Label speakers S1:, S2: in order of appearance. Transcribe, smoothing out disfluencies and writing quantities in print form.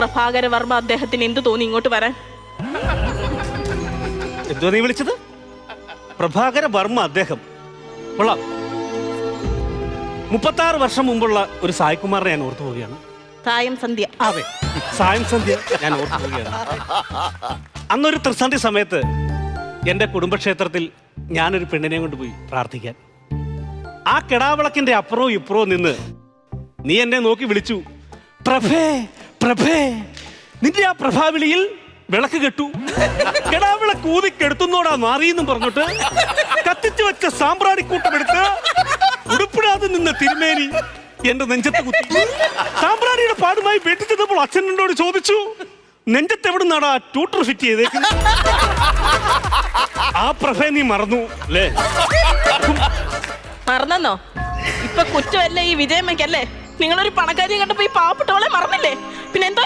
S1: പ്രഭാകര വർമ്മ അദ്ദേഹത്തിന് എന്ത് തോന്നി ഇങ്ങോട്ട് വരാൻ?
S2: എന്തോ നീ വിളിച്ചത്? പ്രഭാകര വർമ്മ അദ്ദേഹം കൊള്ളാം. 36 വർഷം മുമ്പുള്ള ഒരു സായികുമാറിനെ ഞാൻ ഓർത്തു പോവുകയാണ്.
S1: സായം സന്ധ്യ.
S2: അതെ, സായം സന്ധ്യ ഞാൻ ഓർത്തു പോവുകയാണ്. അന്നൊരു ത്രിസന്ധി സമയത്ത് എൻ്റെ കുടുംബക്ഷേത്രത്തിൽ ഞാനൊരു പെണ്ണിനെ കൊണ്ടുപോയി പ്രാർത്ഥിക്കാൻ. ആ കിടാവിളക്കിന്റെ അപ്പുറവും ഇപ്പുറവും നിന്ന് നീ എന്നെ നോക്കി വിളിച്ചു, പ്രഭേ പ്രഭേ. നിന്റെ ആ പ്രഭാവിളിയിൽ വിളക്ക് കെട്ടു, കിടാവിളക്ക് ഊതിക്കെടുത്തുന്നോടാ മാറിയെന്നും പറഞ്ഞിട്ട് കത്തിച്ചു വെച്ച സാമ്പ്രാണിക്കൂട്ടമെടുത്ത് ഉടുപ്പിടാതെ നിന്ന തിരുമേനി എന്റെ നെഞ്ചത്ത് കുത്തി. സാമ്പ്രാണിയുടെ പാടുമായി വീട്ടിൽ ചെന്നപ്പോൾ അച്ഛൻ എന്നോട് ചോദിച്ചു, നെഞ്ചത്ത് എവിടുന്നാടാ ട്യൂട്ടർ ഫിറ്റ് ചെയ്തേക്കുന്നത്? ആ പ്രഭേ നീ മറന്നു അല്ലേ?
S1: മറന്നോ? ഇപ്പൊ കുറ്റമല്ലേ ഈ വിജയമ്മയ്ക്കല്ലേ? നിങ്ങളൊരു പണക്കാരിയെ കണ്ടപ്പോ ഈ പാവപ്പെട്ടവളെ മറന്നില്ലേ? പിന്നെ എന്തോ